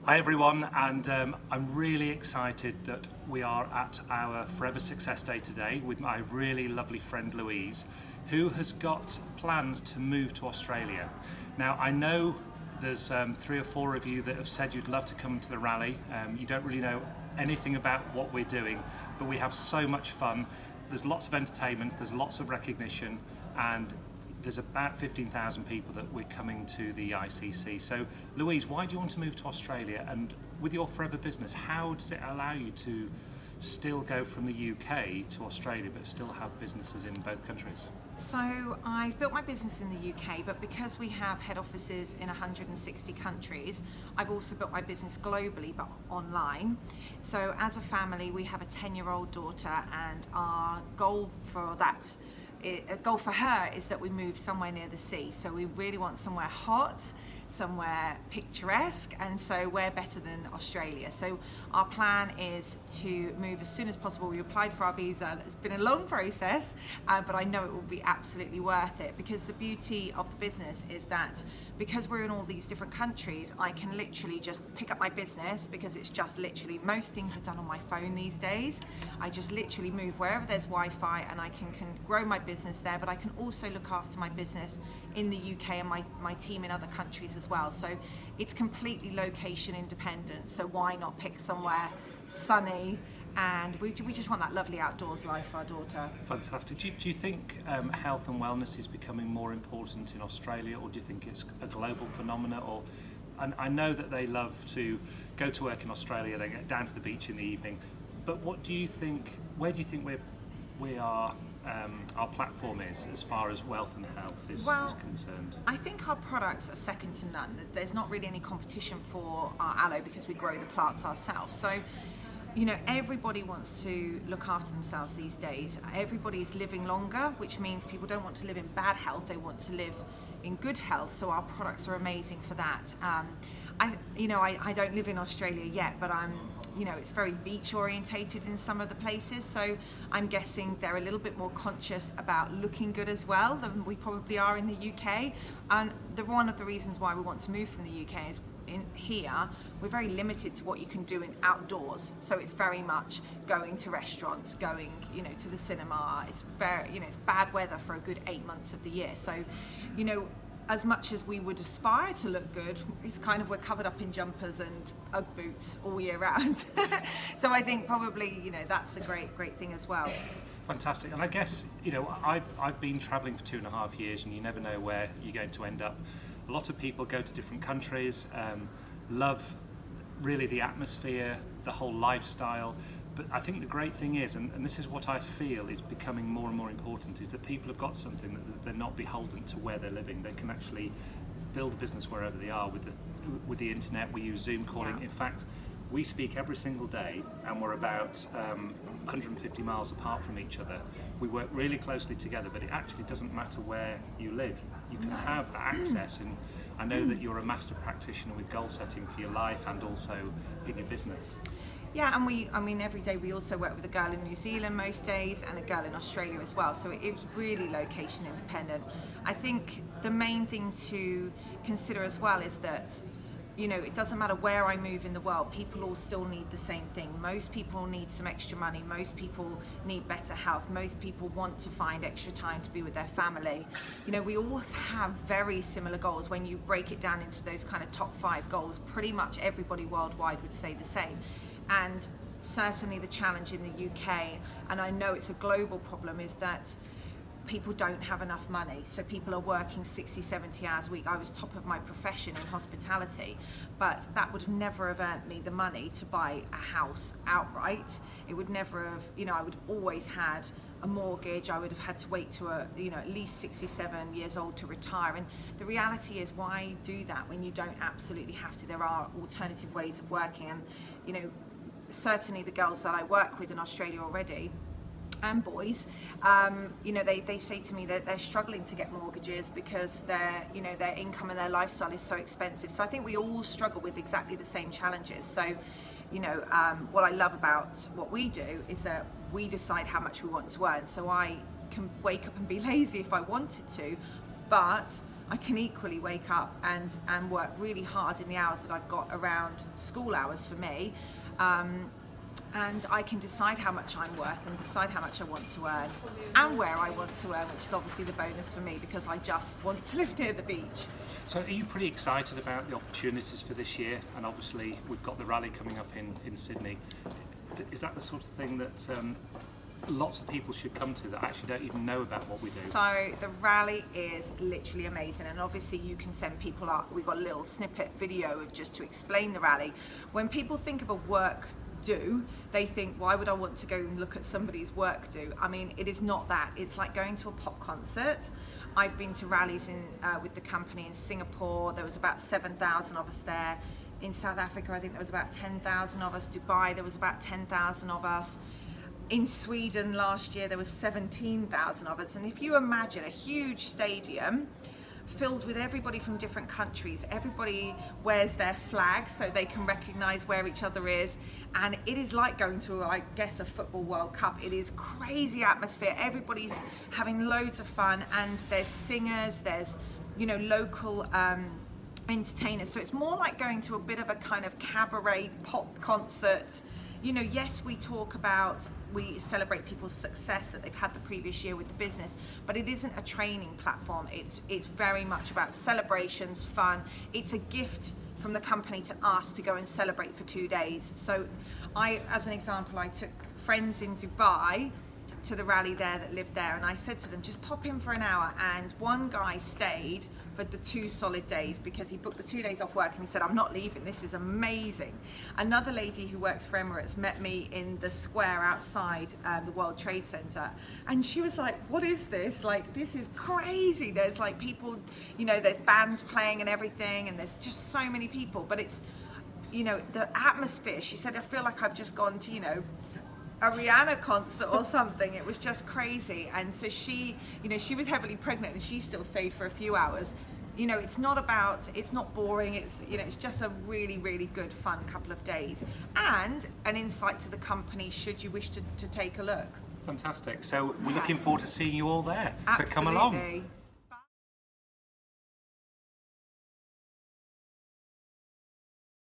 Hi everyone, and I'm really excited that we are at our Forever Success Day today with my really lovely friend Louise, who has got plans to move to Australia. Now I know there's 3 or 4 of you that have said you'd love to come to the rally. You don't really know anything about what we're doing, but we have so much fun. There's lots of entertainment, there's lots of recognition, and there's about 15,000 people that we're coming to the ICC. So Louise, why do you want to move to Australia? And with your Forever business, how does it allow you to still go from the UK to Australia but still have businesses in both countries? So I've built my business in the UK, but because we have head offices in 160 countries, I've also built my business globally but online. So as a family, we have a 10-year-old daughter, and our goal for her is that we move somewhere near the sea. So we really want somewhere hot, somewhere picturesque, and so where better than Australia. So our plan is to move as soon as possible. We applied for our visa. It's been a long process, but I know it will be absolutely worth it, because the beauty of the business is that because we're in all these different countries, I can literally just pick up my business, because it's just literally, most things are done on my phone these days. I just literally move wherever there's Wi-Fi, and I can grow my business there, but I can also look after my business in the UK and my team in other countries as well. So it's completely location independent. So why not pick somewhere sunny? And we just want that lovely outdoors life for our daughter. Fantastic. Do you think health and wellness is becoming more important in Australia, or do you think it's a global phenomenon? And I know that they love to go to work in Australia, they get down to the beach in the evening, but what do you think, where do you think our platform is as far as wealth and health is concerned? I think our products are second to none. There's not really any competition for our aloe, because we grow the plants ourselves. So, you know, everybody wants to look after themselves these days. Everybody is living longer, which means people don't want to live in bad health, they want to live in good health. So our products are amazing for that. I don't live in Australia yet, but it's very beach orientated in some of the places, so I'm guessing they're a little bit more conscious about looking good as well than we probably are in the UK. And one of the reasons why we want to move from the UK is in here we're very limited to what you can do in outdoors. So it's very much going to restaurants, going to the cinema. It's very it's bad weather for a good 8 months of the year. So as much as we would aspire to look good, it's kind of, we're covered up in jumpers and Ugg boots all year round. So I think probably that's a great thing as well. Fantastic. And I guess I've been travelling for 2.5 years, and you never know where you're going to end up. A lot of people go to different countries, love really the atmosphere, the whole lifestyle. But I think the great thing is, and this is what I feel is becoming more and more important, is that people have got something that they're not beholden to where they're living. They can actually build a business wherever they are. With the internet, we use Zoom calling. Yeah. In fact, we speak every single day, and we're about 150 miles apart from each other. We work really closely together, but it actually doesn't matter where you live. You can have the access, and I know that you're a master practitioner with goal setting for your life and also in your business. Yeah, and every day we also work with a girl in New Zealand most days, and a girl in Australia as well. So it is really location independent. I think the main thing to consider as well is that it doesn't matter where I move in the world, people all still need the same thing. Most people need some extra money, most people need better health, most people want to find extra time to be with their family. We all have very similar goals. When you break it down into those kind of top 5 goals, pretty much everybody worldwide would say the same. And certainly the challenge in the UK, and I know it's a global problem, is that people don't have enough money. So people are working 60, 70 hours a week. I was top of my profession in hospitality, but that would never have earned me the money to buy a house outright. It would never have, I would have always had a mortgage. I would have had to wait to at least 67 years old to retire. And the reality is, why do that when you don't absolutely have to? There are alternative ways of working, and certainly the girls that I work with in Australia already, and boys, they say to me that they're struggling to get mortgages because their income and their lifestyle is so expensive. So I think we all struggle with exactly the same challenges. So what I love about what we do is that we decide how much we want to earn. So I can wake up and be lazy if I wanted to, but I can equally wake up and work really hard in the hours that I've got around school hours for me. And I can decide how much I'm worth and decide how much I want to earn and where I want to earn, which is obviously the bonus for me because I just want to live near the beach. So are you pretty excited about the opportunities for this year? And obviously we've got the rally coming up in Sydney. Is that the sort of thing that lots of people should come to that actually don't even know about what we do? So the rally is literally amazing, and obviously you can send people up. We've got a little snippet video of just to explain the rally. When people think of a work do, they think, why would I want to go and look at somebody's work do? I mean, it is not that. It's like going to a pop concert. I've been to rallies with the company in Singapore. There was about 7,000 of us there. In South Africa, I think there was about 10,000 of us. Dubai, there was about 10,000 of us. In Sweden last year, there was 17,000 of us. And if you imagine a huge stadium filled with everybody from different countries, everybody wears their flag so they can recognize where each other is, and it is like going to, I guess, a football World Cup. It is crazy atmosphere. Everybody's having loads of fun, and there's singers, there's, you know, local entertainers. So it's more like going to a bit of a kind of cabaret pop concert. You know, yes, we celebrate people's success that they've had the previous year with the business, but it isn't a training platform. It's very much about celebrations, fun. It's a gift from the company to us to go and celebrate for 2 days. So as an example, I took friends in Dubai to the rally there that lived there, and I said to them, just pop in for an hour. And one guy stayed for the 2 solid days because he booked the 2 days off work, and he said, I'm not leaving, this is amazing. Another lady who works for Emirates met me in the square outside the World Trade Center, and she was like, what is this? Like, this is crazy. There's like people, you know, there's bands playing and everything, and there's just so many people, but it's, you know, the atmosphere. She said, I feel like I've just gone to, you know, a Rihanna concert or something. It was just crazy. And so she, you know, she was heavily pregnant and she still stayed for a few hours. You know, it's not boring. It's, you know, it's just a really, really good, fun couple of days, and an insight to the company should you wish to take a look. Fantastic. So we're looking forward to seeing you all there. Absolutely. So come along.